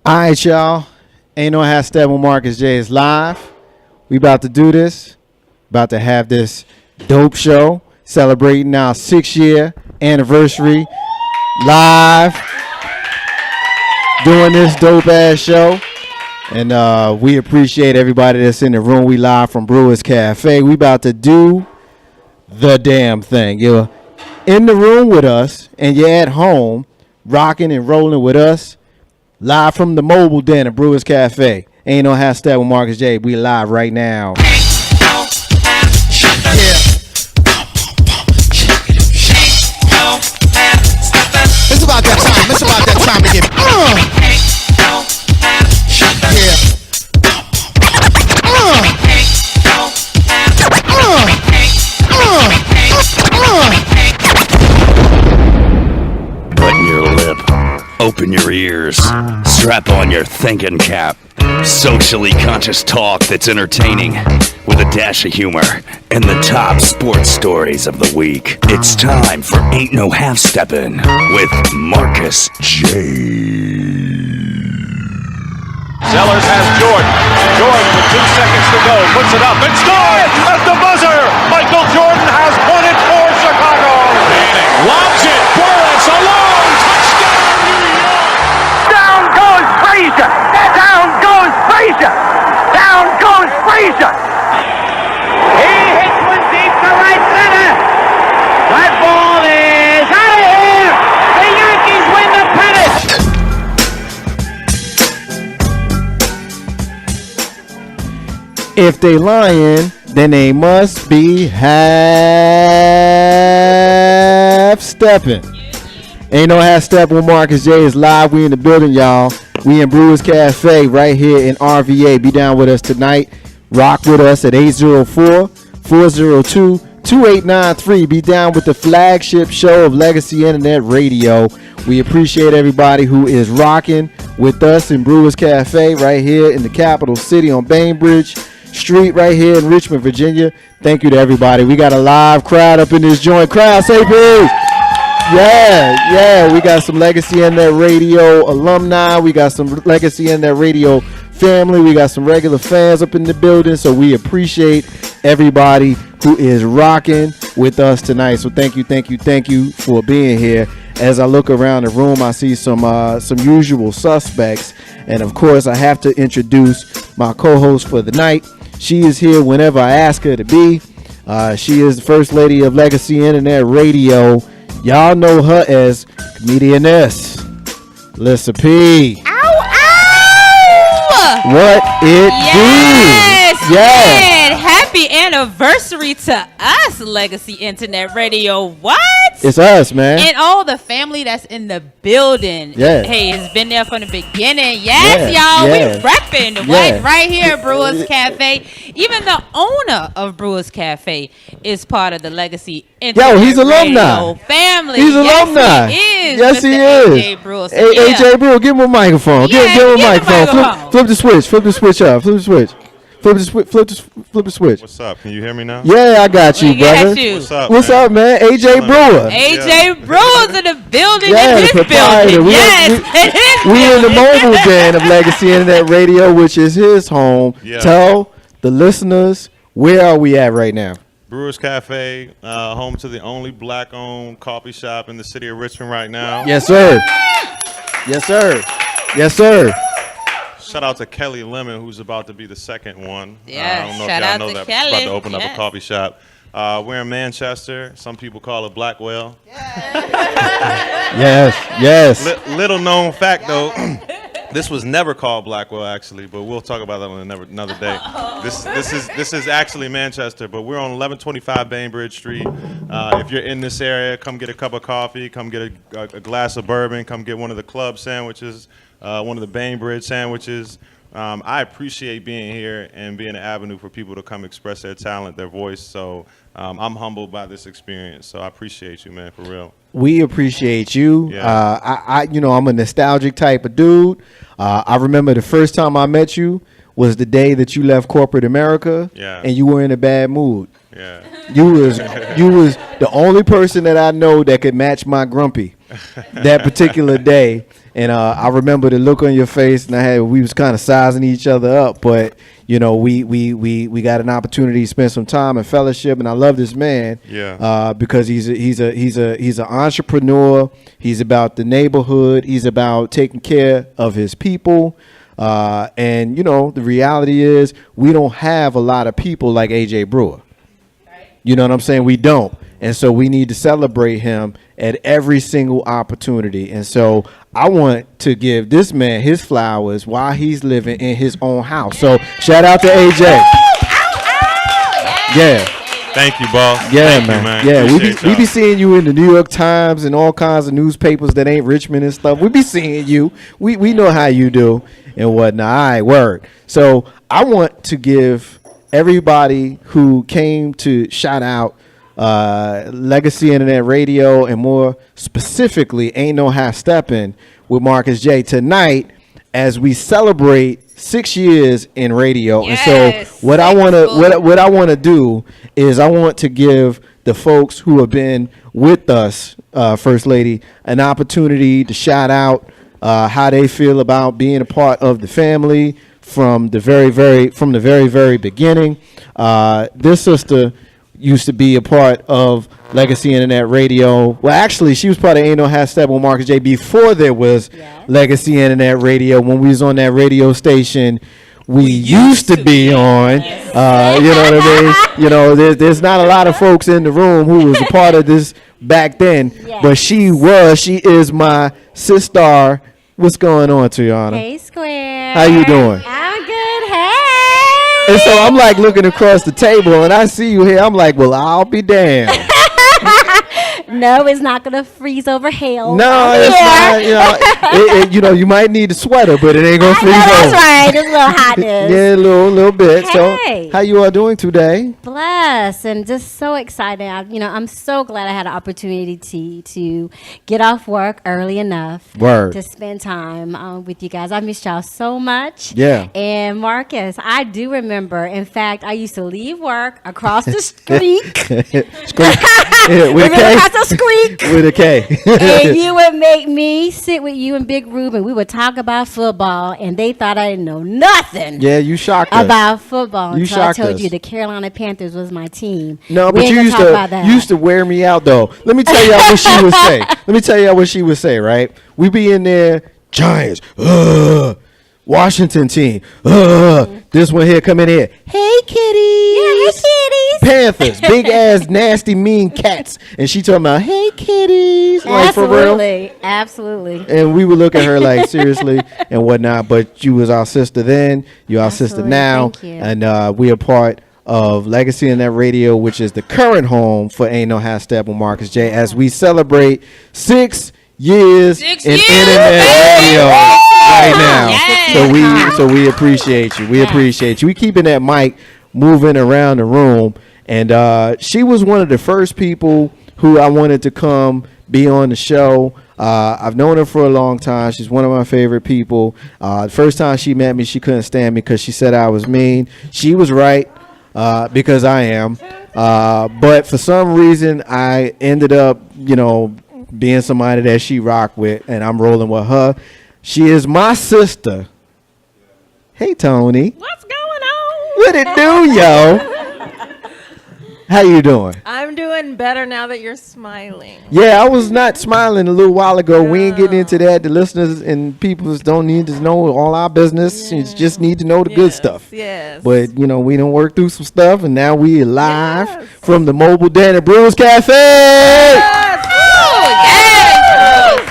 All right, y'all. Ain't no hashtag when Marcus J is live. We about to do this. About to have this dope show celebrating our 6-year anniversary live. Doing this dope ass show. And we appreciate everybody that's in the room. We live from Brewers Cafe. We about to do the damn thing. You're in the room with us and you're at home rocking and rolling with us. Live from the mobile den at Brewers Cafe. Ain't no hashtag with Marcus J. We live right now. Yeah. It's about that time. It's about that time to get. Button your lip. Open your ears. Strap on your thinking cap. Socially conscious talk that's entertaining with a dash of humor and the top sports stories of the week. It's time for Ain't No Half-Steppin' with Marcus J. Sellers has Jordan. Jordan with 2 seconds to go. Puts it up and scores at the buzzer. Michael Jordan has won it for Chicago. Manning lobs it. Burris alone. Touchdown, New York. Down goes Frazier. Down goes Frazier. Down goes Frazier. He hits one deep to right center. That ball is out of here. The Yankees win the pennant. If they lying, then they must be half stepping. Ain't no half stepping with Marcus J is live. We in the building, y'all. We in Brewers Cafe right here in RVA. Be down with us tonight. Rock with us at 804-402-2893. Be down with the flagship show of Legacy Internet Radio. We appreciate everybody who is rocking with us in Brewers Cafe right here in the capital city on Bainbridge Street right here in Richmond, Virginia. Thank you to everybody. We got a live crowd up in this joint. Crowd, say peace. Yeah. We got some Legacy Internet Radio alumni. We got some Legacy Internet Radio family. We got some regular fans up in the building. So we appreciate everybody who is rocking with us tonight. So thank you for being here. As I look around the room, I see some usual suspects. And of course, I have to introduce my co-host for the night. She is here whenever I ask her to be. She is the first lady of Legacy Internet Radio. Y'all know her as comedianess Lissa P. Ow! What it do? Yes. Happy anniversary to us, Legacy Internet Radio. What? It's us, man. And all the family that's in the building. Yeah. Hey, it's been there from the beginning. Yes, y'all. Yeah. We repping. What? Right here at Brewers Cafe. Even the owner of Brewers Cafe is part of the Legacy Internet he's alumni. Radio family. He's alumni. He is. Yes, he Mr. is. AJ Brewer. So, AJ Brewer, give him a microphone. Yeah, give him a give him a microphone. microphone. Flip the switch. Flip the switch up. Flip the switch. Flip the switch. What's up? Can you hear me now? Yeah, I got you, We got brother. you. What's up, man? AJ Brewer. AJ Brewer's in the building. Yeah, in his proprietor. building. We in the building. mobile den of Legacy Internet Radio, which is his home. Yeah. Tell the listeners, where are we at right now? Brewers Cafe, home to the only black-owned coffee shop in the city of Richmond right now. Yes, sir. Yes, sir. Yes, sir. Shout out to Kelly Lemon, who's about to be the second one. Yes, I don't know shout if y'all out know to that. Kelly. About to open up a Yes. coffee shop. We're in Manchester. Some people call it Blackwell. Yes. Little known fact, though. This was never called Blackwell, actually, but we'll talk about that on another day. This is actually Manchester, but we're on 1125 Bainbridge Street. If you're in this area, come get a cup of coffee, come get a glass of bourbon, come get one of the club sandwiches, one of the Bainbridge sandwiches. I appreciate being here and being an avenue for people to come express their talent, their voice. So I'm humbled by this experience. So I appreciate you, man, for real. We appreciate you. Yeah. I'm a nostalgic type of dude. I remember the first time I met you was the day that you left corporate America, Yeah. and you were in a bad mood. Yeah. You was the only person that I know that could match my grumpy that particular day. And I remember the look on your face, and we was kind of sizing each other up, but you know, we got an opportunity to spend some time in fellowship, and I love this man. Yeah. Because he's an entrepreneur. He's about the neighborhood. He's about taking care of his people. And you know, the reality is we don't have a lot of people like AJ Brewer. You know what I'm saying? We don't. And so we need to celebrate him at every single opportunity. And so I want to give this man his flowers while he's living in his own house. So shout out to AJ. Yeah. Thank you, boss. Yeah, Thank man. you, Yeah, we Appreciate be seeing you in the New York Times and all kinds of newspapers that ain't Richmond and stuff. We be seeing you. We know how you do and whatnot. All right, word. So I want to give everybody who came to shout out Legacy Internet Radio, and more specifically Ain't No Half Steppin' with Marcus J tonight as we celebrate 6 years in radio. Yes, and so what I want to do is I want to give the folks who have been with us, First Lady, an opportunity to shout out how they feel about being a part of the family from the very very beginning. This sister used to be a part of Legacy Internet Radio. Well, actually, she was part of Ain't No Half Step with Marcus J before there was Legacy Internet Radio. When we was on that radio station we used to be on. You know what I mean? You know, there's not a lot of folks in the room who was a part of this back then, but she is my sister. What's going on, Tiana? Hey, Square. How you doing? I'm good. Hey. And so I'm like looking across the table and I see you here. I'm like, well, I'll be damned. No, it's not gonna freeze over hell. No, it's not. You know, you know, you might need a sweater, but it ain't gonna freeze over. That's right. There's a little hotness. Yeah, a little bit. Hey. So, how you all doing today? Blessed and just so excited. I'm so glad I had an opportunity to get off work early enough to spend time with you guys. I missed y'all so much. Yeah. And Marcus, I do remember. In fact, I used to leave work across the street. Yeah, with a K. Across the street. With a K. And you would make me sit with you and Big Rube, and we would talk about football, and they thought I didn't know nothing. Yeah, you shocked us. About football. You until I told us. you the Carolina Panthers was my team. No, We but ain't you gonna used to wear me out though. Let me tell y'all what she would say. Let me tell y'all what she would say, right? We be in there, Giants, Washington team, this one here come in here. Hey kitties. Yeah, hey kitties. Panthers, big ass nasty mean cats. And she talking about, hey kitties. Like for real. Absolutely. And we would look at her like seriously and whatnot. But you was our sister then, you're our sister Absolutely. now. Thank you. And we are part of Legacy Internet Radio, which is the current home for Ain't No Half Step with Marcus J, as we celebrate 6 years in internet radio right now. Yes. So we appreciate you. We appreciate you. We keeping that mic moving around the room. And she was one of the first people who I wanted to come be on the show. I've known her for a long time. She's one of my favorite people. The first time she met me, she couldn't stand me because she said I was mean. She was right, because I am. But for some reason, I ended up, being somebody that she rocked with, and I'm rolling with her. She is my sister. Hey, Tony. What's going on? What it do, yo? How you doing? I'm doing better now that you're smiling. Yeah, I was not smiling a little while ago. We ain't getting into that. The listeners and people don't need to know all our business. You just need to know the good stuff. Yes. But, we done worked through some stuff, and now we live Yes. from the Mobile Den at Brewers Cafe Yes.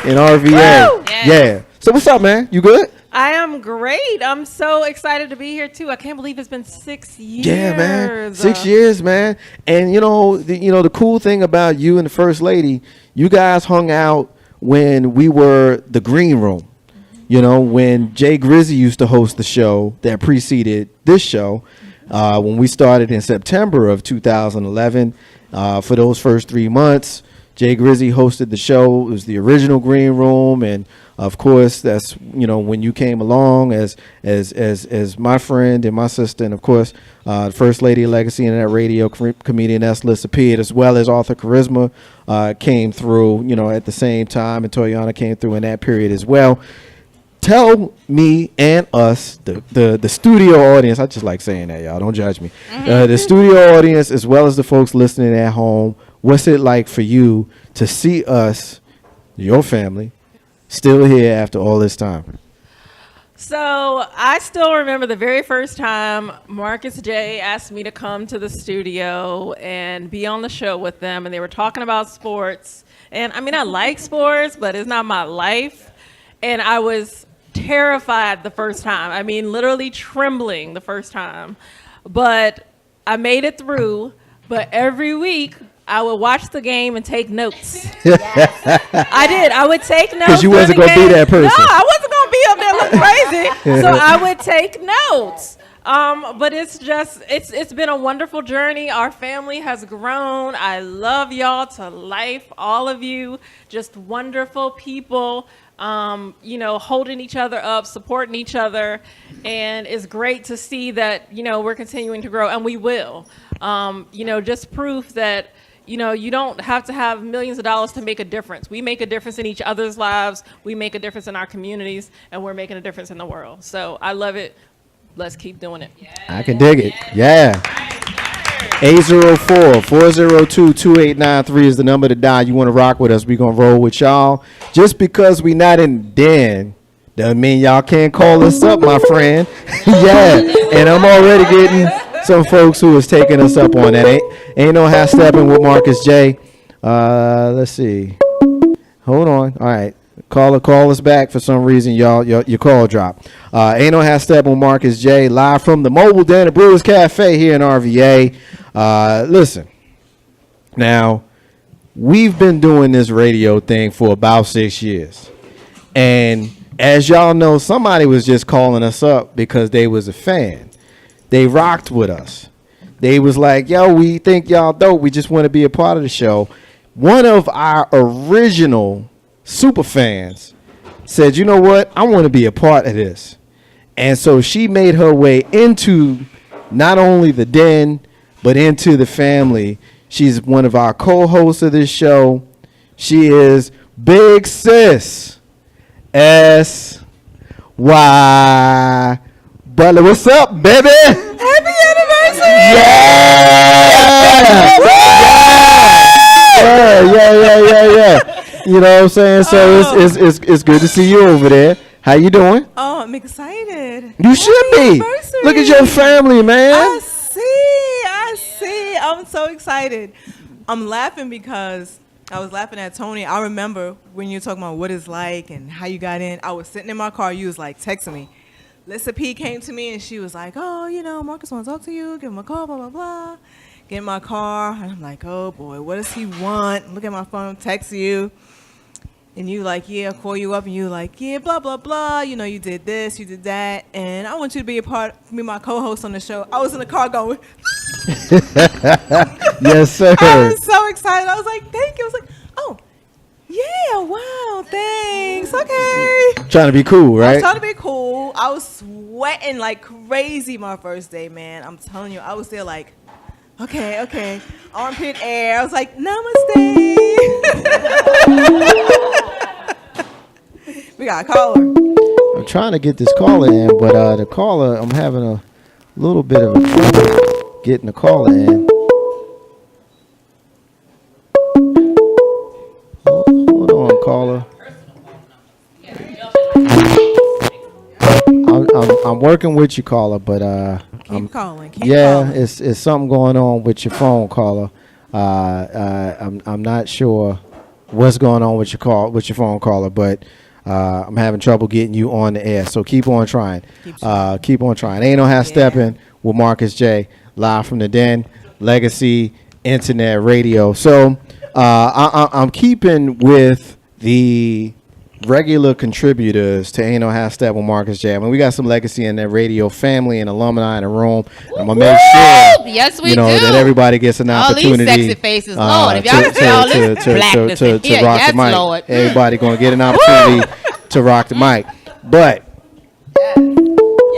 in RVA. Yeah. So what's up, man? You good? I am great. I'm so excited to be here too. I can't believe it's been 6 years. Yeah, man. 6 years, man. And the cool thing about you and the First Lady, you guys hung out when we were the Green Room. When Jay Grizzy used to host the show that preceded this show, when we started in September of 2011, for those first 3 months, Jay Grizzy hosted the show. It was the original Green Room, and of course, that's when you came along as my friend and my sister, and of course, the First Lady of Legacy Internet Radio, comedian Eslis appeared, as well as Author Charisma came through. At the same time, and Toyana came through in that period as well. Tell me and us, the studio audience. I just like saying that, y'all. Don't judge me. The studio audience, as well as the folks listening at home. What's it like for you to see us, your family, still here after all this time? So I still remember the very first time Marcus J asked me to come to the studio and be on the show with them, and they were talking about sports. And I mean, I like sports, but it's not my life. And I was terrified the first time. I mean, literally trembling the first time. But I made it through. But every week, I would watch the game and take notes. I did. I would take notes. Because you wasn't going to be that person. No, I wasn't going to be up there looking crazy. So I would take notes. But it's been a wonderful journey. Our family has grown. I love y'all to life. All of you, just wonderful people. Holding each other up, supporting each other. And it's great to see that, we're continuing to grow, and we will. Just proof that, you don't have to have millions of dollars to make a difference. We make a difference in each other's lives. We make a difference in our communities, and we're making a difference in the world. So I love it. Let's keep doing it. I can dig it. Yeah. 804-402-2893 is the number to dial. You want to rock with us, we're going to roll with y'all. Just because we not in the den doesn't mean y'all can't call us up, my friend. Yeah. And I'm already getting some folks who is taking us up on that. Ain't no half stepping with Marcus J. Let's see. Hold on. All right. Call us back for some reason, y'all. Your call dropped. Ain't no half stepping with Marcus J. Live from the mobile den at Brewers Cafe here in RVA. Listen. Now, we've been doing this radio thing for about 6 years. And as y'all know, somebody was just calling us up because they was a fan. They rocked with us. They was like, yo, we think y'all dope. We just want to be a part of the show. One of our original super fans said, you know what? I want to be a part of this. And so she made her way into not only the den, but into the family. She's one of our co-hosts of this show. She is Big Sis S.Y. Butler. What's up, baby? Happy anniversary! Yeah. You know what I'm saying? So it's good to see you over there. How you doing? Oh, I'm excited. You should be. Look at your family, man. I see. I'm so excited. I'm laughing because I was laughing at Tony. I remember when you were talking about what it's like and how you got in. I was sitting in my car. You was like texting me. Lissa P came to me and she was like, oh, Marcus wants to talk to you. Give him a call, blah, blah, blah. Get in my car. And I'm like, oh, boy, what does he want? Look at my phone, text you. And you like, yeah, I'll call you up. And you like, yeah, blah, blah, blah. You did this, you did that. And I want you to be my co-host on the show. I was in the car going. Yes, sir. I was so excited. I was like, thank you. I was like, oh, yeah, wow, thanks. Okay. Trying to be cool, right? I was trying to be cool. I was sweating like crazy my first day, man. I'm telling you, I was there like, okay. Armpit air. I was like, namaste. We got a caller. I'm trying to get this caller in, but the caller, I'm having a little bit of a trouble getting the caller in. Hold on, caller. I'm working with you, caller, but keep calling. It's something going on with your phone, caller. I'm not sure what's going on with your phone, caller, but I'm having trouble getting you on the air. So keep on trying. Keep on trying. Ain't no half stepping with Marcus J. Live from the Den, Legacy Internet Radio. So I'm keeping with the regular contributors to Ain't No Half Step with Marcus J. I mean, we got some legacy in that radio family and alumni in the room. I'm gonna make sure, yes, we do. That everybody gets an opportunity. All these sexy faces, Lord. If y'all can see all this blackness in here, rock yes, the mic. Lord. Everybody gonna get an opportunity to rock the mic. But all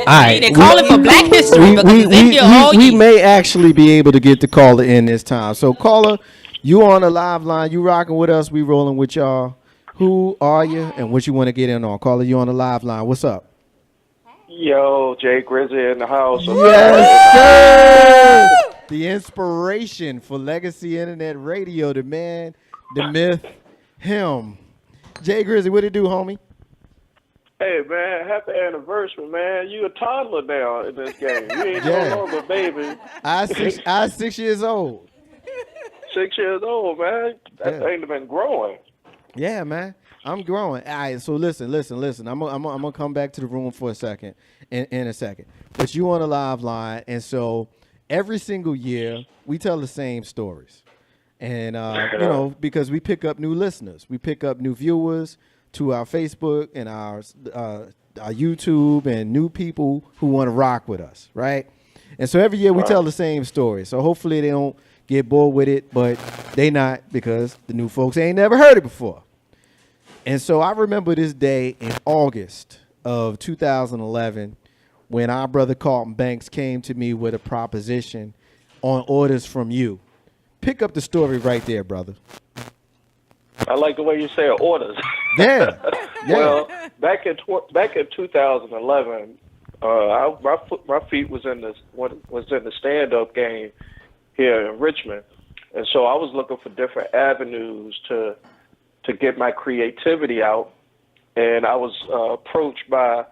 right, they call it for Black History because it's in here all we year. may actually be able to get the caller in this time. So caller, you on the live line? You rocking with us? We rolling with y'all. Who are you and what you want to get in on? Caller, you on the live line. What's up? Yo, Jay Grizzy in the house. Yes, sir. The inspiration for Legacy Internet Radio, the man, the myth, him. Jay Grizzy, what it do, homie? Hey, man, happy anniversary, man. You a toddler now in this game. You ain't no longer a baby. I 6 years old. 6 years old, man. That thing been growing. Yeah, man. I'm growing. All right, so listen. I'm gonna come back to the room for a second, in a second. But you on the live line, and so every single year we tell the same stories, and because we pick up new listeners, we pick up new viewers to our Facebook and our YouTube, and new people who want to rock with us, right? And so every year we tell the same story. So hopefully they don't get bored with it, but they not, because the new folks ain't never heard it before. And so I remember this day in August of 2011 when our brother Carlton Banks came to me with a proposition on orders from you. Pick up the story right there, brother. I like the way you say orders. Yeah. Well, back in 2011, my feet was in the stand-up game here in Richmond, and so I was looking for different avenues to get my creativity out, and I was approached by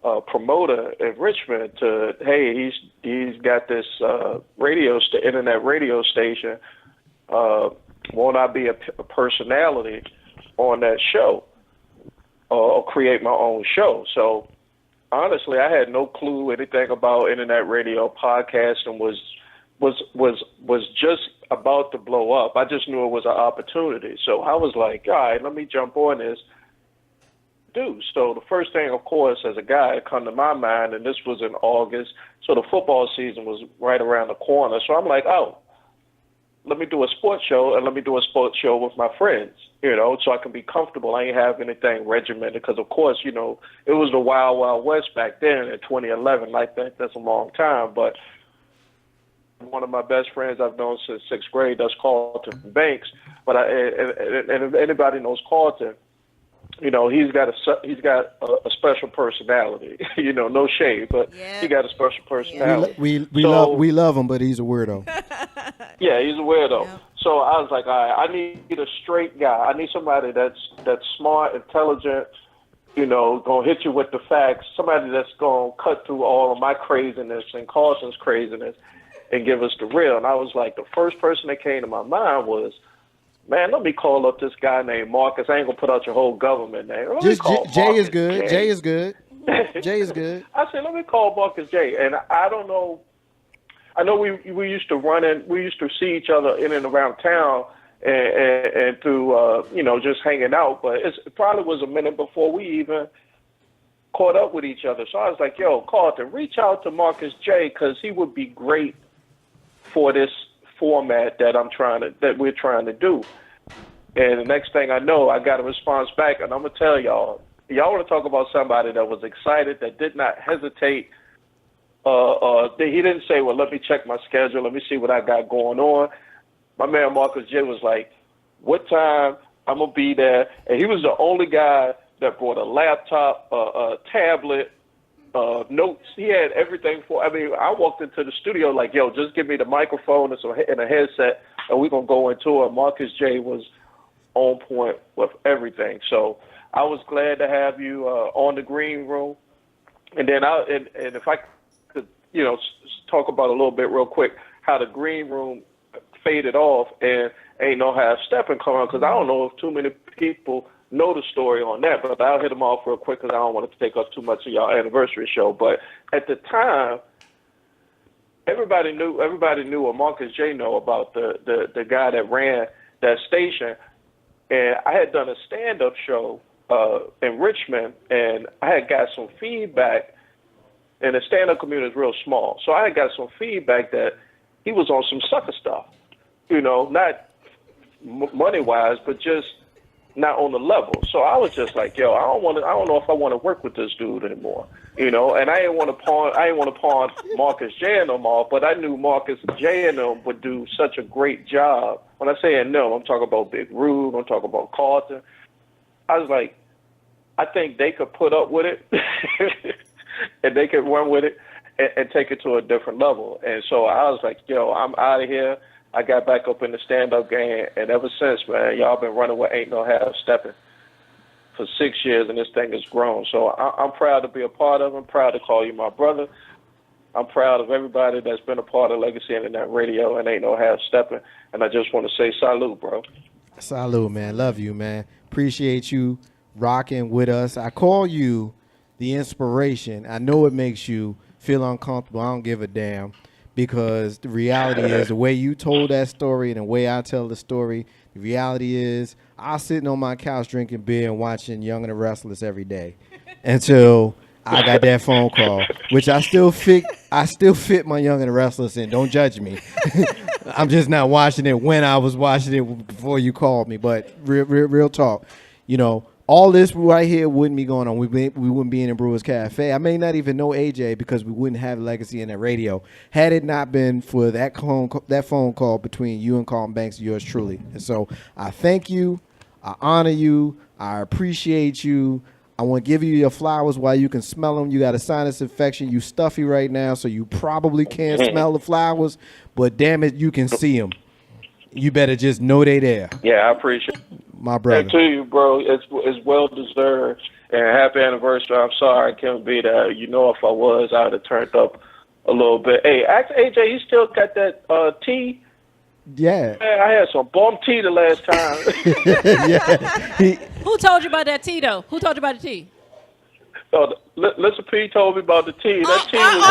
a promoter in Richmond to, hey, he's got this internet radio station. Won't I be a personality on that show or create my own show? So honestly, I had no clue anything about internet radio. Podcasting was just about to blow up. I just knew it was an opportunity. So I was like, all right, let me jump on this. So the first thing, of course, as a guy, it come to my mind, and this was in August, so the football season was right around the corner. So I'm like, oh, let me do a sports show, and let me do a sports show with my friends, so I can be comfortable. I ain't have anything regimented because, of course, it was the wild, wild west back then in 2011. Like that's a long time, but one of my best friends I've known since 6th grade, that's Carlton Banks. But and if anybody knows Carlton, he's got a special personality. No shade, but he got a special personality. We love him, but he's a weirdo. Yeah, he's a weirdo. Yeah. So I was like, all right, I need a straight guy. I need somebody that's smart, intelligent, gonna hit you with the facts. Somebody that's gonna cut through all of my craziness and Carlton's craziness and give us the real. And I was like, the first person that came to my mind was, man, let me call up this guy named Marcus. I ain't gonna put out your whole government name. Jay is good. Jay is good. Jay is good. I said, let me call Marcus J. And I don't know. I know we used to run in. We used to see each other in and around town, and through just hanging out. But it probably was a minute before we even caught up with each other. So I was like, yo, Carlton, reach out to Marcus J. because he would be great for this format that we're trying to do. And the next thing I know, I got a response back, and I'm gonna tell y'all want to talk about somebody that was excited, that did not hesitate. He didn't say, well, let me check my schedule, let me see what I got going on. My man Marcus J was like, what time? I'm gonna be there. And he was the only guy that brought a laptop, a tablet, notes. He had everything I walked into the studio like, yo, just give me the microphone and a headset, and we're going to go into it. Marcus J was on point with everything. So I was glad to have you on the green room. And then and if I could, talk about a little bit real quick, how the green room faded off and Ain't No Half Stepping come on, because I don't know if too many people know the story on that, but I'll hit them off real quick because I don't want to take up too much of y'all anniversary show. But at the time, everybody knew what Marcus J know about the guy that ran that station. And I had done a stand-up show in Richmond, and I had got some feedback. And the stand-up community is real small, so I had got some feedback that he was on some sucker stuff. Not money-wise, but just not on the level. So I was just like, yo, I don't know if I want to work with this dude anymore. And I didn't want to pawn Marcus J and them off, but I knew Marcus J and them would do such a great job. When I say them, I'm talking about Big Rube, I'm talking about Carlton. I was like, I think they could put up with it and they could run with it and take it to a different level. And so I was like, yo, I'm out of here. I got back up in the stand-up game, and ever since, man, y'all been running with Ain't No Half Stepping for 6 years, and this thing has grown. So I'm proud to be a part of it. I'm proud to call you my brother. I'm proud of everybody that's been a part of Legacy Internet Radio and Ain't No Half Stepping. And I just want to say salute, bro. Salute, man. Love you, man. Appreciate you rocking with us. I call you the inspiration. I know it makes you feel uncomfortable. I don't give a damn. Because the reality is, the way you told that story and the way I tell the story, the reality is I was sitting on my couch drinking beer and watching Young and the Restless every day until I got that phone call, which I still fit my Young and the Restless in. Don't judge me. I'm just not watching it when I was watching it before you called me. But real talk, all this right here wouldn't be going on. We wouldn't be in Brewers Cafe. I may not even know AJ because we wouldn't have Legacy in that radio had it not been for that phone call between you and Carlton Banks and yours truly. And so I thank you. I honor you. I appreciate you. I want to give you your flowers while you can smell them. You got a sinus infection. You stuffy right now, so you probably can't smell the flowers. But damn it, you can see them. You better just know they there. Yeah, I appreciate it. My brother. And to you, bro, it's well deserved. And happy anniversary. I'm sorry I couldn't be there. If I was, I would have turned up a little bit. Hey, ask AJ, he still got that tea? Yeah. Man, I had some bomb tea the last time. Yeah. Who told you about that tea, though? Who told you about the tea? Listen, P told me about the tea. That tea was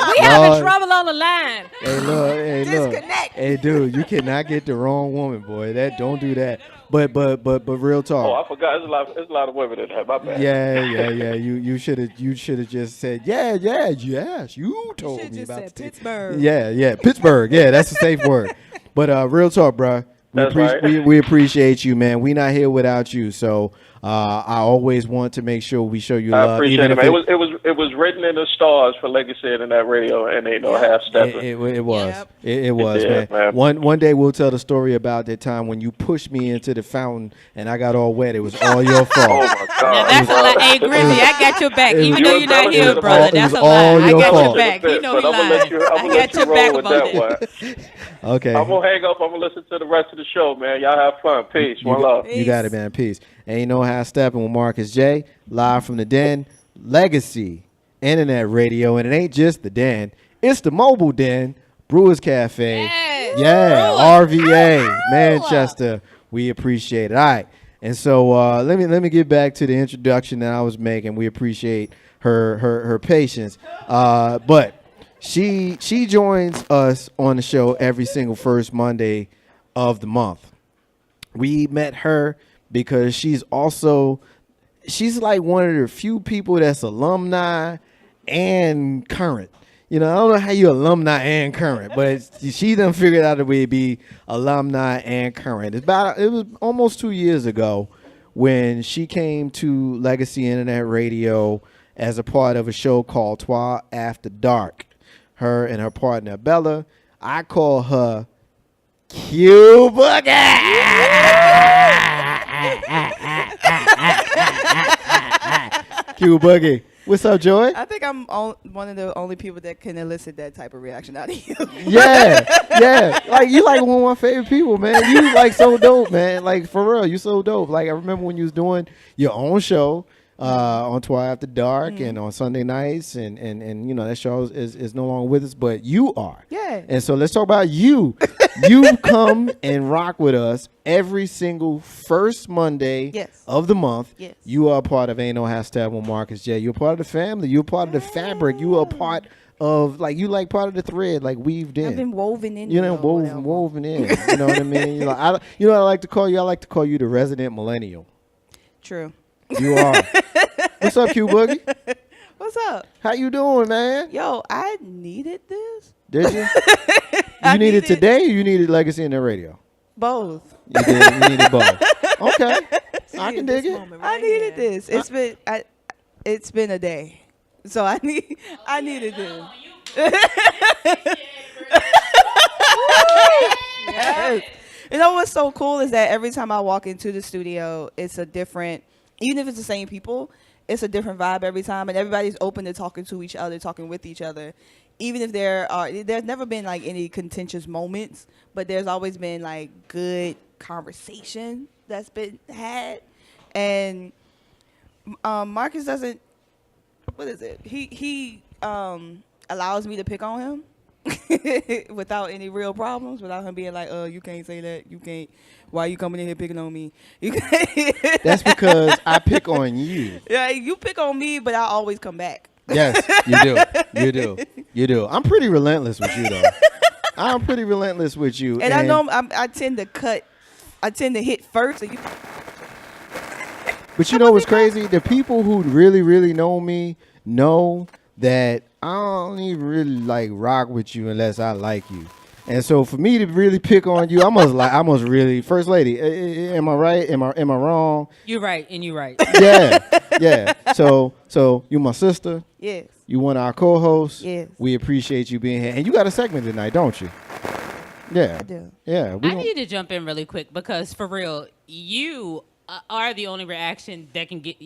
we having trouble on the line. Hey, look. Disconnect. Hey, dude, you cannot get the wrong woman, boy. Don't do that. But real talk. Oh, I forgot. There's a lot of women in there. My bad. Yeah. You should have just said yes. You told me about said the tea. Pittsburgh. Yeah, Pittsburgh. Yeah, that's a safe word. But real talk, bro. We appreciate you, man. We not here without you. So I always want to make sure we show you love. I appreciate it, man. It was written in the stars for Legacy Internet Radio, and Ain't No Half Stepping. It was. Yep. It was, Yeah, man. One day we'll tell the story about that time when you pushed me into the fountain and I got all wet. It was all your fault. Oh my God! Now that's a lie. Hey, Grimmy, I got your back. Even though you're not here, it brother, was that's a all lie. I your got fault. your back. You know he lying. I got your back about it. Okay. I'm gonna hang up. I'm gonna listen to the rest of the show, man. Y'all have fun. Peace. One love. You got it, man. Peace. Ain't No Half Stepping with Marcus J. Live from the Den. Legacy Internet Radio. And it ain't just the Den. It's the mobile Den. Brewers Cafe. Yes. Yeah. RVA. Manchester. We appreciate it. All right. And so let me get back to the introduction that I was making. We appreciate her patience. But she joins us on the show every single first Monday of the month. We met her because she's like one of the few people that's alumni and current. I don't know how you alumni and current, but she done figured out a way to be alumni and current. It was almost 2 years ago when she came to Legacy Internet Radio as a part of a show called 12 After Dark. Her and her partner Bella. I call her Q Boogie. Q Boogie. What's up, Joy? I think I'm one of the only people that can elicit that type of reaction out of you. Yeah. Like you like one of my favorite people, man. You like so dope, man. Like for real, you so dope. Like I remember when you was doing your own show on 12 After Dark and on Sunday nights and that show is no longer with us, but you are. Yeah. And so let's talk about you You come and rock with us every single first Monday of the month. Yes. You are a part of Ain't No Hashtag with Marcus J. You're a part of the family. You're a part of the fabric. You are a part of, like, you like part of the thread, like weaved in. I've been woven in. You know, woven in. You know what I mean? You're like, you know what I like to call you? I like to call you the resident millennial. True. You are. What's up, Q Boogie? What's up? How you doing, man? Yo, I needed this. Did you? You need it today, or you needed Legacy in the radio? Both. You did. You needed both. Okay, I can dig it. I needed this. It's been a day, so I needed this. Yes. You know what's so cool is that every time I walk into the studio, it's a different. Even if it's the same people, it's a different vibe every time, and everybody's open to talking to each other, talking with each other. Even if there's never been like any contentious moments, but there's always been like good conversation that's been had. And Marcus doesn't. What is it? He allows me to pick on him without any real problems, without him being like, you can't say that. You can't. Why you coming in here picking on me? You can't. That's because I pick on you. Yeah, you pick on me, but I always come back. Yes, you do. You do. You do. I'm pretty relentless with you, though. I'm pretty relentless with you. And I know I tend to cut. I tend to hit first. And but you know what's crazy? The people who really, really know me know that I don't even really like rock with you unless I like you. And so for me to really pick on you, I must really, First Lady, am I right? Am I wrong? You're right, and you're right. Yeah. So you my sister. Yes. You one of our co-hosts. Yes. We appreciate you being here. And you got a segment tonight, don't you? Yeah. I do. Yeah. I need to jump in really quick because for real, you are the only reaction that can get,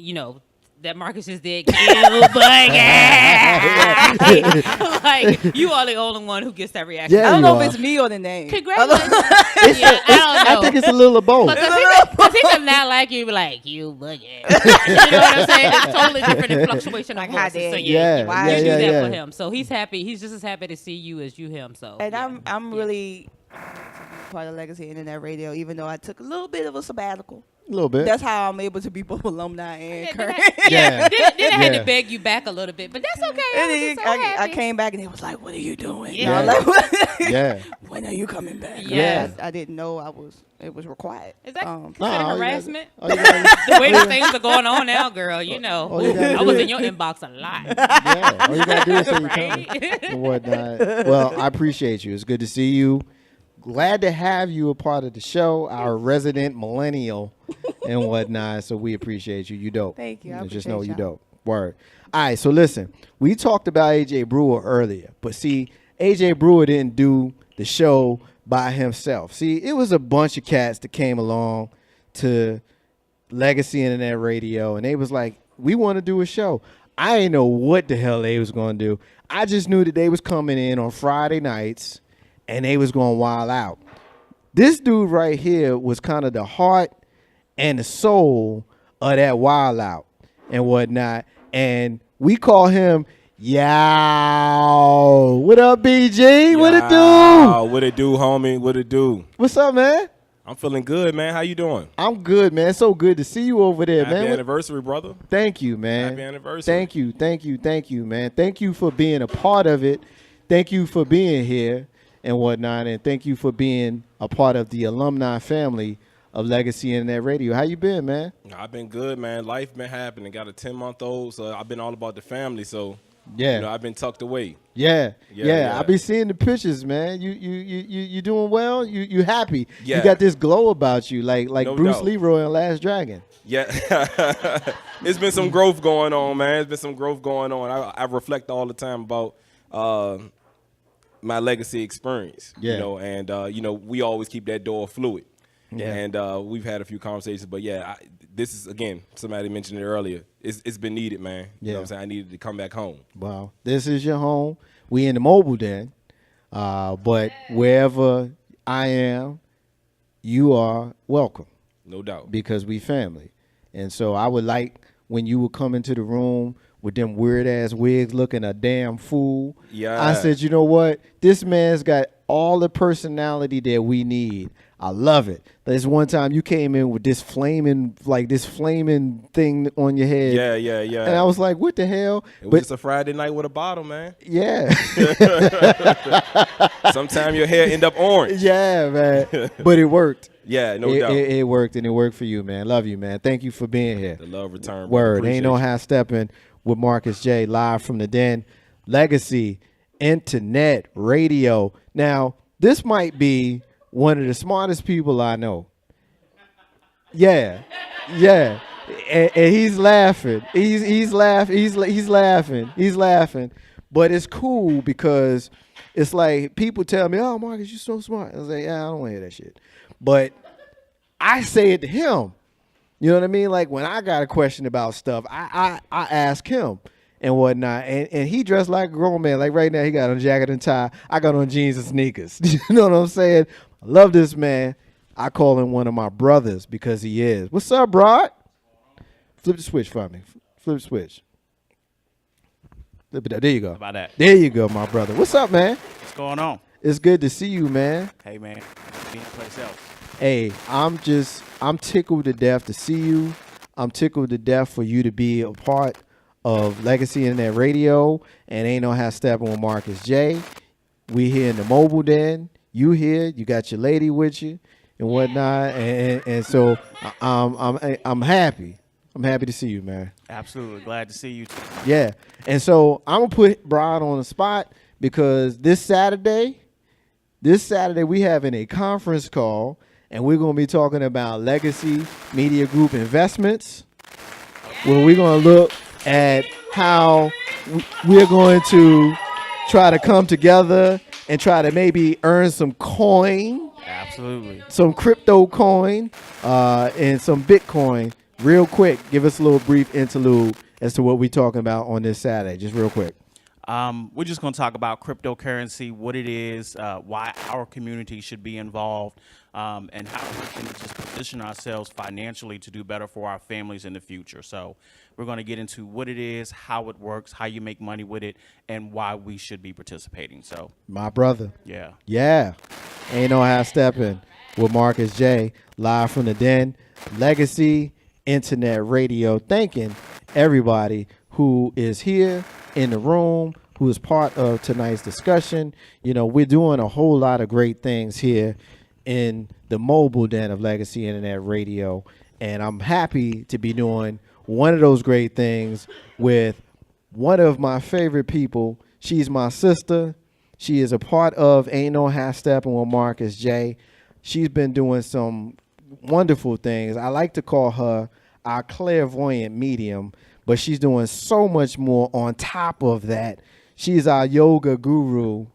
that Marcus just did. Like, you are the only one who gets that reaction. Yeah, I don't know if it's me or the name. Congratulations. I don't know. I think it's a little of both. Because he does not like you, be like, you boogie. You know what I'm saying? It's totally different in fluctuation of voices. So you do that for him. So he's happy. He's just as happy to see you as you him. So and I'm really part of Legacy Internet Radio, even though I took a little bit of a sabbatical. A little bit. That's how I'm able to be both alumni and current. Then I had to beg you back a little bit, but that's okay. I came back and it was like, "What are you doing?" Yeah. Yeah. When are you coming back? Yeah. I didn't know it was required. Is that considered harassment? The way the things are going on now, girl, I was in your inbox a lot. Yeah. All you gotta do is say you coming and whatnot. Well, I appreciate you. It's good to see you. Glad to have you a part of the show, our resident millennial and whatnot. So we appreciate you. You dope. Thank you. I just know you y'all. dope. Word. All right. So listen, we talked about AJ Brewer earlier, but see, AJ Brewer didn't do the show by himself. See, it was a bunch of cats that came along to Legacy Internet Radio, and they was like, we want to do a show. I didn't know what the hell they was going to do. I just knew that they was coming in on Friday nights and they was going wild out. This dude right here was kind of the heart and the soul of that wild out and whatnot. And we call him Yow. What up, BG? What it do? What it do, homie? What it do? What's up, man? I'm feeling good, man. How you doing? I'm good, man. So good to see you over there, man. Happy anniversary, brother. Thank you, man. Happy anniversary. Thank you, man. Thank you for being a part of it. Thank you for being here and whatnot, and thank you for being a part of the alumni family of Legacy Internet Radio. How you been, man? I've been good, man. Life been happening. Got a 10-month-old, so I've been all about the family. So yeah, I've been tucked away. Yeah. I be seeing the pictures, man. You doing well? You happy? Yeah. You got this glow about you, like No Bruce doubt. Leroy in Last Dragon. Yeah, it's been some growth going on, man. It's been some growth going on. I reflect all the time about my legacy experience. Yeah. And we always keep that door fluid. Yeah. And we've had a few conversations, but this is, again, somebody mentioned it earlier. It's been needed, man. You know what I'm saying? I needed to come back home. Wow. This is your home. We in the mobile den. But wherever I am, you are welcome. No doubt. Because we family. And so I would like when you would come into the room with them weird ass wigs looking a damn fool. Yeah. I said, you know what? This man's got all the personality that we need. I love it. There's one time you came in with this flaming thing on your head. Yeah. And I was like, what the hell? It was just a Friday night with a bottle, man. Yeah. Sometimes your hair end up orange. Yeah, man. But it worked. Yeah, no doubt. It worked, and it worked for you, man. Love you, man. Thank you for being here. The love return. Word. Ain't no half stepping with Marcus J. Live from the Den. Legacy Internet Radio. Now, this might be one of the smartest people I know. Yeah. And he's laughing. He's laughing. But it's cool because it's like people tell me, "Oh, Marcus, you're so smart." I was like, "Yeah, I don't want to hear that shit." But I say it to him. You know what I mean? Like when I got a question about stuff, I ask him and whatnot. And he dressed like a grown man. Like right now, he got on a jacket and tie. I got on jeans and sneakers. You know what I'm saying? I love this man. I call him one of my brothers because he is. What's up, Broad? Flip the switch for me. Flip the switch. Flip it up. There you go. How about that? There you go, my brother. What's up, man? What's going on? It's good to see you, man. Hey, man. Be anyplace else. Hey, I'm tickled to death to see you. I'm tickled to death for you to be a part of Legacy Internet Radio and Ain't No Half Stepping with Marcus J. We here in the mobile den. You here. You got your lady with you and whatnot. And so I'm happy. I'm happy to see you, man. Absolutely. Glad to see you too. Yeah. And so I'm going to put Brad on the spot because this Saturday we having a conference call and we're going to be talking about Legacy Media Group investments where we're going to look at how we're going to try to come together and try to maybe earn some coin. Absolutely. Some crypto coin and some Bitcoin. Real quick, give us a little brief interlude as to what we're talking about on this Saturday. Just real quick. We're just going to talk about cryptocurrency, what it is, why our community should be involved, and how we can just position ourselves financially to do better for our families in the future. So we're going to get into what it is, how it works, how you make money with it, and why we should be participating. So, my brother. Yeah. Yeah. Ain't No Half Stepping with Marcus J. Live from the Den. Legacy Internet Radio. Thanking everybody who is here in the room, who is part of tonight's discussion. You know, we're doing a whole lot of great things here in the mobile den of Legacy Internet Radio. And I'm happy to be doing one of those great things with one of my favorite people. She's my sister. She is a part of Ain't No Half Stepping with Marcus J. She's been doing some wonderful things. I like to call her our clairvoyant medium, but she's doing so much more on top of that. She's our yoga guru,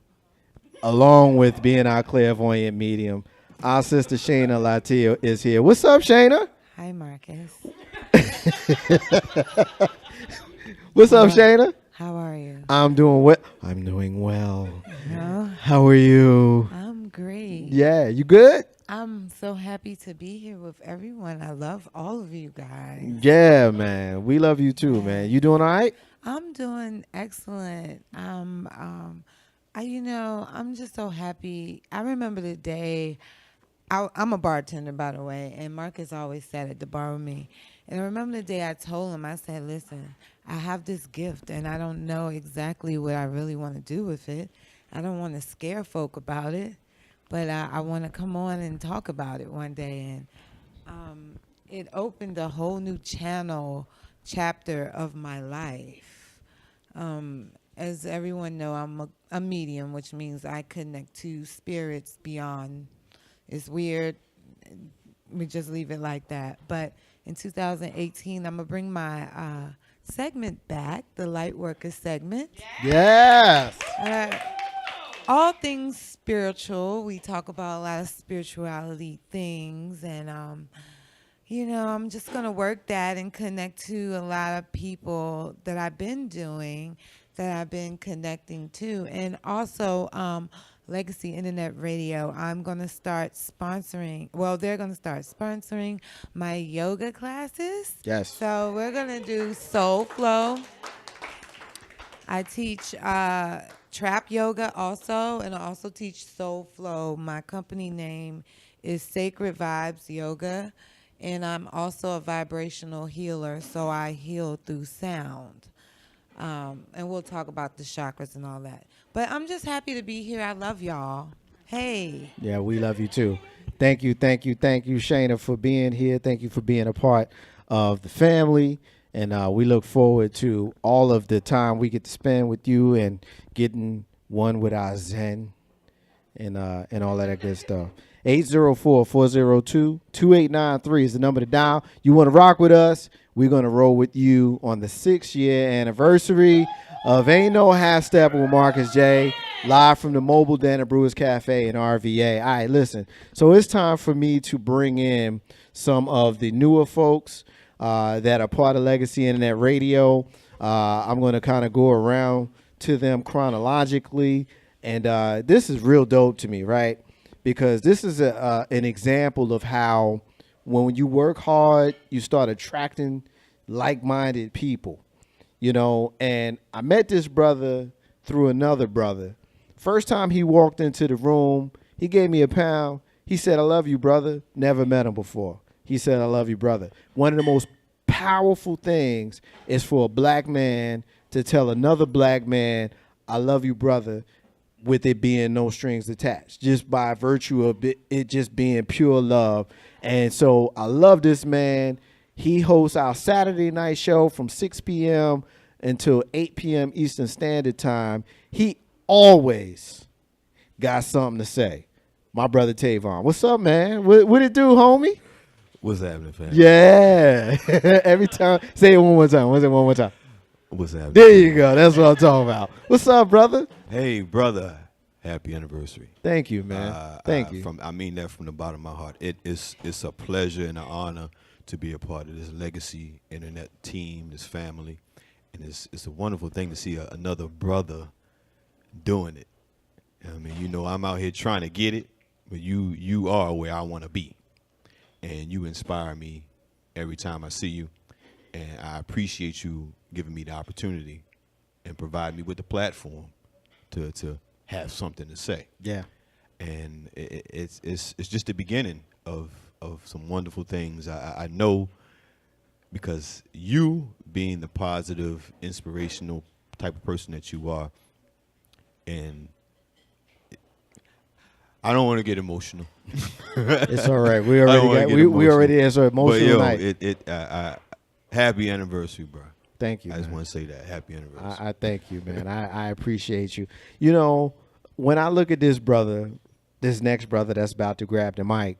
along with being our clairvoyant medium. Our sister Shayna Latia is here. What's up, Shayna? Hi, Marcus. What's up, Shayna? How are you? I'm doing well. I'm doing well. No? How are you? I'm great. Yeah, you good? I'm so happy to be here with everyone. I love all of you guys. Yeah, man. We love you too, man. You doing all right? I'm doing excellent. I'm just so happy. I remember the day. I'm a bartender, by the way, and Marcus always sat at the bar with me. And I remember the day I told him, I said, listen, I have this gift, and I don't know exactly what I really want to do with it. I don't want to scare folk about it, but I want to come on and talk about it one day. And it opened a whole new chapter of my life. As everyone know, I'm a medium, which means I connect to spirits beyond. It's weird. We just leave it like that. But in 2018, I'm going to bring my segment back, the Lightworker segment. Yes. All things spiritual. We talk about a lot of spirituality things. And, I'm just going to work that and connect to a lot of people that I've been doing, that I've been connecting to. And also, Legacy Internet Radio, I'm going to start sponsoring. Well, they're going to start sponsoring my yoga classes. Yes. So we're going to do Soul Flow. I teach trap yoga also, and I also teach soul flow. My company name is Sacred Vibes Yoga, and I'm also a vibrational healer, so I heal through sound. And we'll talk about the chakras and all that. But I'm just happy to be here. I love y'all. Hey. Yeah, we love you too. Thank you, Shayna, for being here. Thank you for being a part of the family. And we look forward to all of the time we get to spend with you and getting one with our Zen and all that good stuff. 804-402-2893 is the number to dial. You want to rock with us? We're going to roll with you on the 6-year anniversary of Ain't No Half Step with Marcus J. Live from the Mobile Den at Brewers Cafe in RVA. All right, listen. So it's time for me to bring in some of the newer folks that are part of Legacy Internet Radio. I'm going to kind of go around to them chronologically. And this is real dope to me, right? Because this is an example of how when you work hard, you start attracting like-minded people, you know. And I met this brother through another brother. First time he walked into the room, he gave me a pound. He said, "I love you, brother." Never met him before. He said, "I love you, brother." One of the most powerful things is for a black man to tell another black man, "I love you, brother," with it being no strings attached, just by virtue of it just being pure love. And so I love this man. He hosts our Saturday night show from 6 p.m. until 8 p.m. Eastern Standard Time. He always got something to say. My brother Tavon. What's up, man? What it do, homie? What's happening, fam? Yeah. Every time. Say it one more time. Say it one more time. What's happening? There you go. That's what I'm talking about. What's up, brother? Hey, brother. Happy anniversary. Thank you, man. Thank you. I mean that from the bottom of my heart. It's a pleasure and an honor to be a part of this Legacy Internet team, this family. And it's a wonderful thing to see another brother doing it. I mean, you know, I'm out here trying to get it, but you are where I want to be. And you inspire me every time I see you. And I appreciate you giving me the opportunity and provide me with the platform to have something to say. Yeah. And it's just the beginning of some wonderful things. I know, because you being the positive, inspirational type of person that you are, and I don't want to get emotional. It's all right. We already answered emotional night. Happy anniversary, bro. Thank you. I just want to say that. Happy anniversary. I thank you, man. I appreciate you. You know, when I look at this brother, this next brother that's about to grab the mic,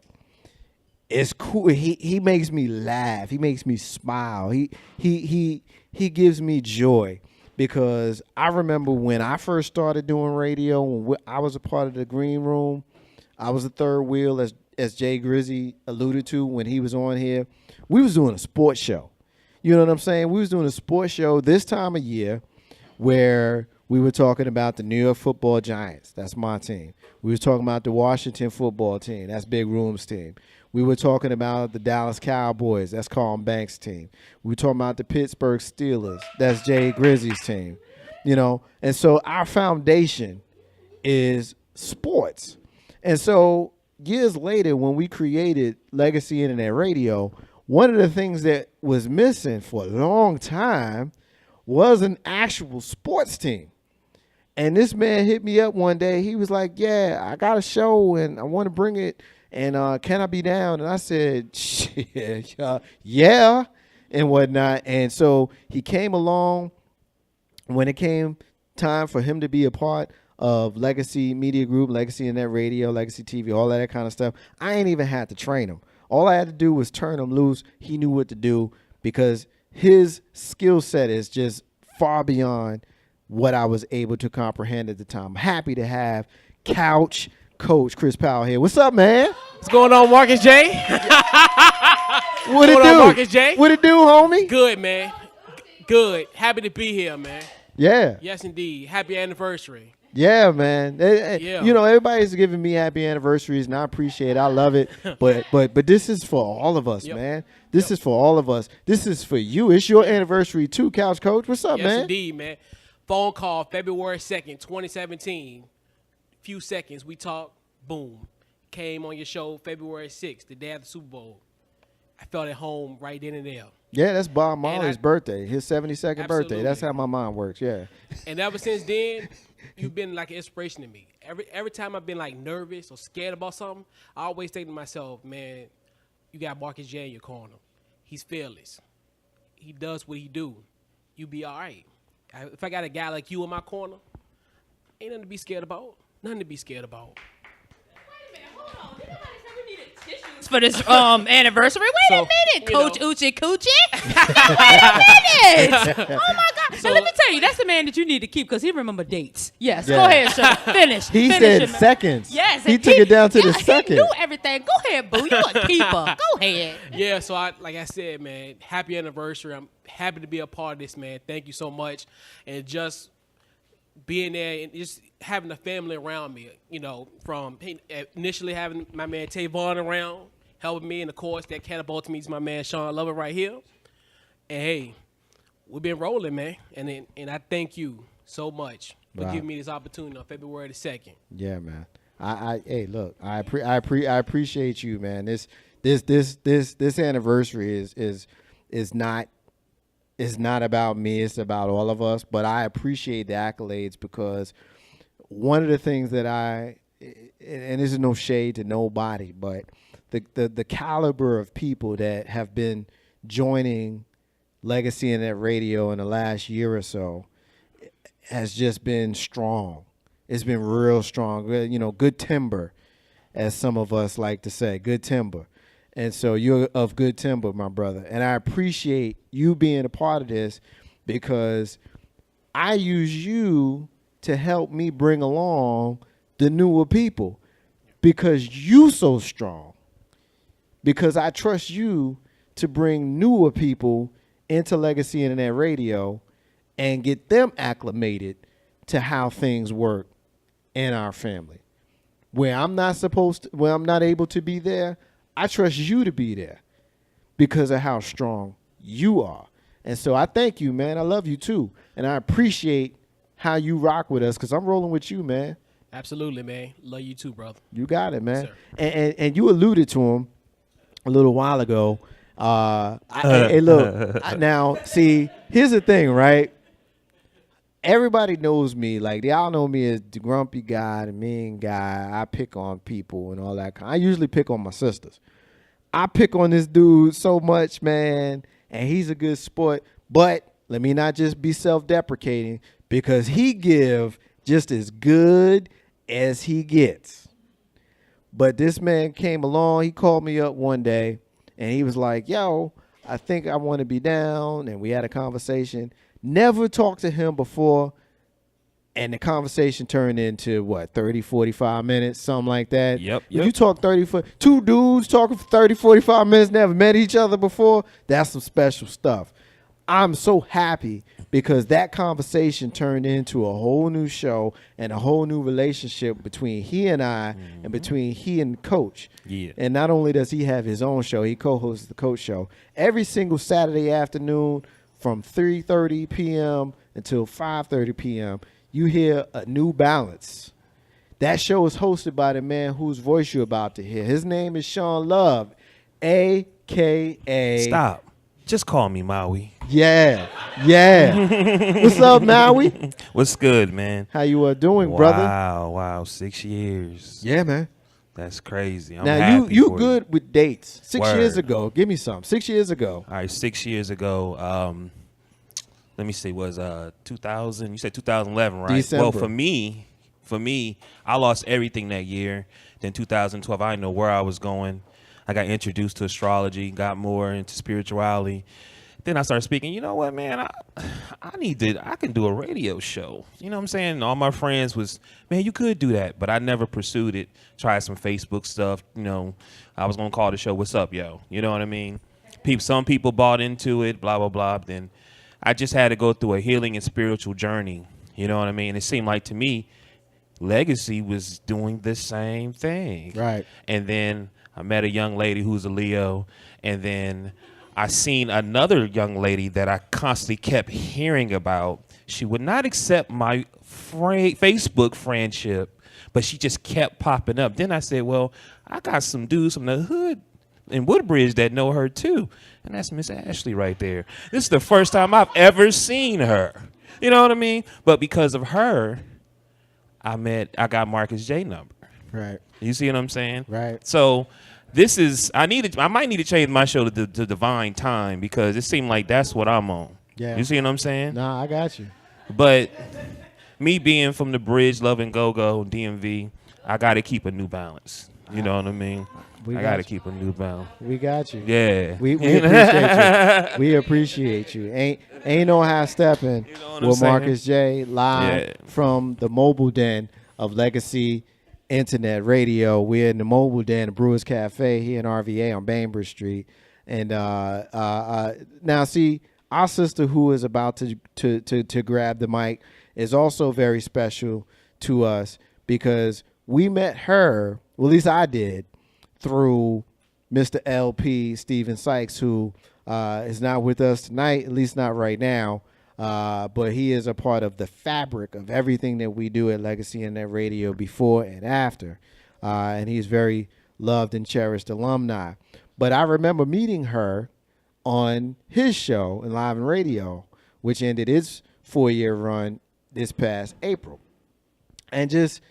it's cool. He makes me laugh. He makes me smile. He gives me joy, because I remember when I first started doing radio, when I was a part of the Green Room, I was the third wheel, as Jay Grizzy alluded to when he was on here. We was doing a sports show. You know what I'm saying? We was doing a sports show this time of year where we were talking about the New York Football Giants. That's my team. We was talking about the Washington football team. That's Big Room's team. We were talking about the Dallas Cowboys. That's Carlton Banks' team. We were talking about the Pittsburgh Steelers. That's Jay Grizzy's team. You know, and so our foundation is sports. And so years later, when we created Legacy Internet Radio, one of the things that was missing for a long time was an actual sports team. And this man hit me up one day. He was like, "Yeah, I got a show and I want to bring it. And can I be down?" And I said, "Shit, yeah," and whatnot. And so he came along. When it came time for him to be a part of Legacy Media Group, Legacy Internet Radio, Legacy TV, all that kind of stuff, I ain't even had to train him. All I had to do was turn him loose. He knew what to do, because his skill set is just far beyond what I was able to comprehend at the time. I'm happy to have Couch Coach Chris Powell here. What's up, man? What's going on, Marcus J? What it do? Marcus J? What it do, homie? Good, man. Good. Happy to be here, man. Yeah. Yes, indeed. Happy anniversary. Yeah, man. Yeah. You know, everybody's giving me happy anniversaries, and I appreciate it. I love it. But this is for all of us, man. This is for all of us. This is for you. It's your anniversary too, Couch Coach. What's up, man? Yes, indeed, man. Phone call February 2nd, 2017. Few seconds, we talked, boom. Came on your show February 6th, the day after the Super Bowl. I felt at home right then and there. Yeah, that's Bob Marley's birthday, his 72nd birthday. That's how my mind works, yeah. And ever since then, you've been like an inspiration to me. Every time I've been like nervous or scared about something, I always think to myself, man, you got Marcus J in your corner. He's fearless. He does what he do. You be all right. If I got a guy like you in my corner, ain't nothing to be scared about. Nothing to be scared about. For this anniversary. Wait a minute, Coach Uchi Coochie. Wait a minute. Oh my God. So let me tell you, that's the man that you need to keep because he remember dates. Yes. Yeah. Go ahead, Sean. Finish. He Finish said it, man. seconds. Yes. He took it down to the He second. knew everything. Go ahead, boo. You a keeper. Go ahead. Yeah, so like I said, man, happy anniversary. I'm happy to be a part of this, man. Thank you so much. And just being there and just having a family around me, you know, from initially having my man Tavon around, helping me, and of course that catapulted me to my man Sean Lover right here. And hey, we've been rolling, man. And I thank you so much for giving me this opportunity on February the 2nd. Yeah, man. Hey, look, I appreciate you, man. This anniversary is not about me. It's about all of us. But I appreciate the accolades because one of the things that and this is no shade to nobody, but the caliber of people that have been joining Legacy Internet Radio in the last year or so has just been strong. It's been real strong. You know, good timber, as some of us like to say, good timber. And so you're of good timber, my brother. And I appreciate you being a part of this because I use you to help me bring along the newer people because you so strong. Because I trust you to bring newer people into Legacy Internet Radio and get them acclimated to how things work in our family. Where I'm not able to be there, I trust you to be there because of how strong you are. And so I thank you, man. I love you too. And I appreciate how you rock with us because I'm rolling with you, man. Absolutely, man. Love you too, brother. You got it, man. Yes, and you alluded to him a little while ago. Hey, look, now, see, here's the thing, right? Everybody knows me. Like, they all know me as the grumpy guy, the mean guy. I pick on people and all that. I usually pick on my sisters. I pick on this dude so much, man, and he's a good sport. But let me not just be self-deprecating because he give just as good as he gets. But this man came along. He called me up one day, and he was like, yo, I think I want to be down. And we had a conversation. Never talked to him before, and the conversation turned into, 30, 45 minutes, something like that? Yep. When you talk 2 dudes talking for 30, 45 minutes, never met each other before, that's some special stuff. I'm so happy because that conversation turned into a whole new show and a whole new relationship between he and I and between he and Coach. Yeah. And not only does he have his own show, he co-hosts the Coach Show every single Saturday afternoon from 3:30 p.m. until 5:30 p.m. You hear a new balance. That show is hosted by the man whose voice you're about to hear. His name is Sean Love, a.k.a. Stop. Just call me Maui. Yeah. What's up, Maui? What's good, man? How you doing, brother? Wow. 6 years. Yeah, man. That's crazy. I'm now happy you for good with dates. 6 Word. years ago. Give me some. 6 years ago. All right, 6 years ago. Let me see. Was 2000? You said 2011, right? December. Well, for me, I lost everything that year. Then 2012, I didn't know where I was going. I got introduced to astrology, got more into spirituality. Then I started speaking. You know what, man? I can do a radio show. You know what I'm saying? All my friends was, man, you could do that, but I never pursued it. Tried some Facebook stuff. You know, I was gonna call the show "What's Up, Yo." You know what I mean? Some people bought into it. Blah blah blah. Then I just had to go through a healing and spiritual journey. You know what I mean? It seemed like to me, Legacy was doing the same thing. Right. And then I met a young lady who's a Leo, and then I seen another young lady that I constantly kept hearing about She would not accept my Facebook friendship, but she just kept popping up. Then I said, well, I got some dudes from the hood in Woodbridge that know her too. And that's Miss Ashley right there. This is the first time I've ever seen her. You know what I mean? But because of her, I got Marcus J number. Right. You see what I'm saying? Right. So this is, I might need to change my show to Divine Time because it seemed like that's what I'm on. Yeah. You see what I'm saying? Nah, I got you. But me being from the Bridge, loving Go-Go, DMV, I got to keep a New Balance. You know what I mean? I got to keep a New Balance. We got you. Yeah. We appreciate you. We appreciate you. Ain't no half stepping with Marcus J live from the mobile den of Legacy Internet Radio. We're in the mobile den, the Brewers Cafe here in RVA on Bainbridge Street. And now see, our sister who is about to grab the mic is also very special to us because we met her, well, at least I did, through Mr. LP Steven Sykes, who is not with us tonight, at least not right now, but he is a part of the fabric of everything that we do at Legacy Internet Radio before and after, and he's very loved and cherished alumni. But I remember meeting her on his show in Live and Radio, which ended its 4-year run this past April. And just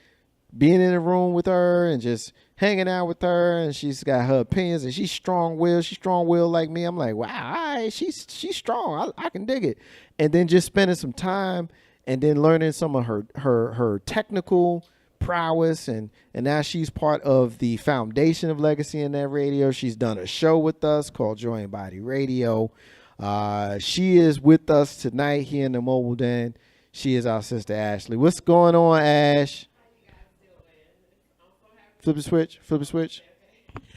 being in the room with her and just hanging out with her, and she's got her opinions, and she's strong-willed. She's strong-willed like me. I'm like, wow, all right, she's strong. I can dig it. And then just spending some time and then learning some of her technical prowess, and now she's part of the foundation of Legacy Internet Radio. She's done a show with us called Joy and Body Radio. She is with us tonight here in the mobile den. She is our sister Ashley. What's going on, Ash? Flip the switch.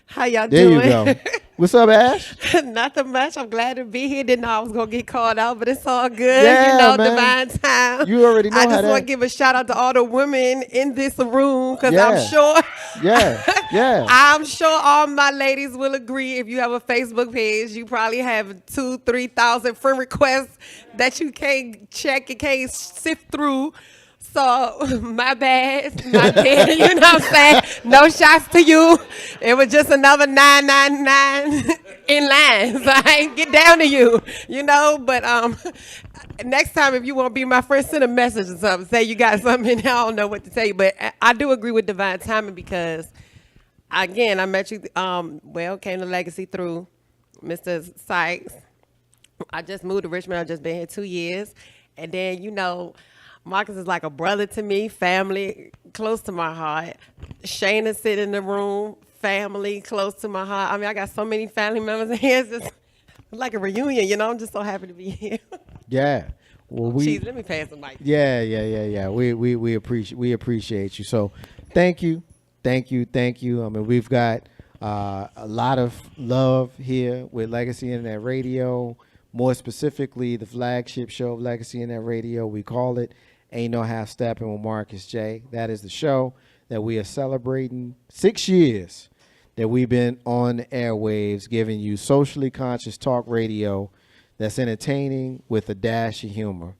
How y'all there doing? There you go. What's up, Ash? Nothing much. I'm glad to be here. Didn't know I was going to get called out, but it's all good. Yeah, man. Divine time. You already know I how just that. want to give a shout out to all the women in this room because Yeah. I'm sure. Yeah. I'm sure all my ladies will agree. If you have a Facebook page, you probably have 2,000-3,000 friend requests that you can't check, you can't sift through. So, my bad, you know what I'm saying? No shots to you. It was just another 999 in line, so I ain't get down to you, you know? But next time, if you want to be my friend, send a message or something. Say you got something in there, I don't know what to tell you. But I do agree with Divine Timing because, again, I met you, came to Legacy through Mr. Sykes. I just moved to Richmond. I've just been here 2 years. And then, you know, Marcus is like a brother to me, family, close to my heart. Shayna sit in the room, family, close to my heart. I mean, I got so many family members in here. It's just like a reunion, you know? I'm just so happy to be here. Yeah. Well, let me pass the mic. Yeah. We appreciate you. So thank you. I mean, we've got a lot of love here with Legacy Internet Radio. More specifically, the flagship show of Legacy Internet Radio. We call it Ain't No Half Stepping with Marcus J. That is the show that we are celebrating 6 years that we've been on the airwaves, giving you socially conscious talk radio that's entertaining with a dash of humor.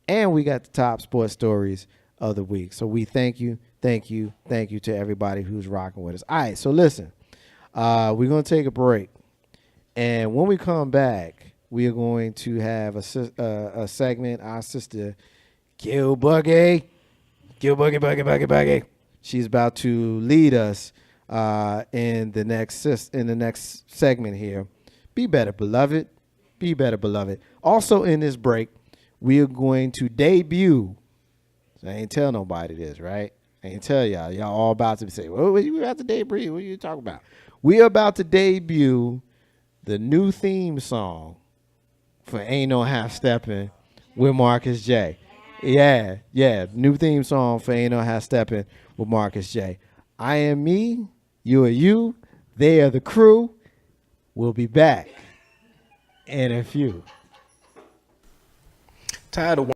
And we got the top sports stories of the week. So we thank you to everybody who's rocking with us. All right, so listen, we're going to take a break. And when we come back, we are going to have a segment. Our sister, Gil Buggy. She's about to lead us in the next segment here. Be better, beloved. Be better, beloved. Also in this break, we are going to debut. So I ain't tell nobody this, right? I ain't tell y'all. Y'all all about to say, "Well, we about to debut. What are you talking about?" We are about to debut the new theme song for Ain't No Half Stepping with Marcus J. Yeah. New theme song for Ain't No Half Stepping with Marcus J. I am me, you are you, they are the crew. We'll be back in a few. Tired of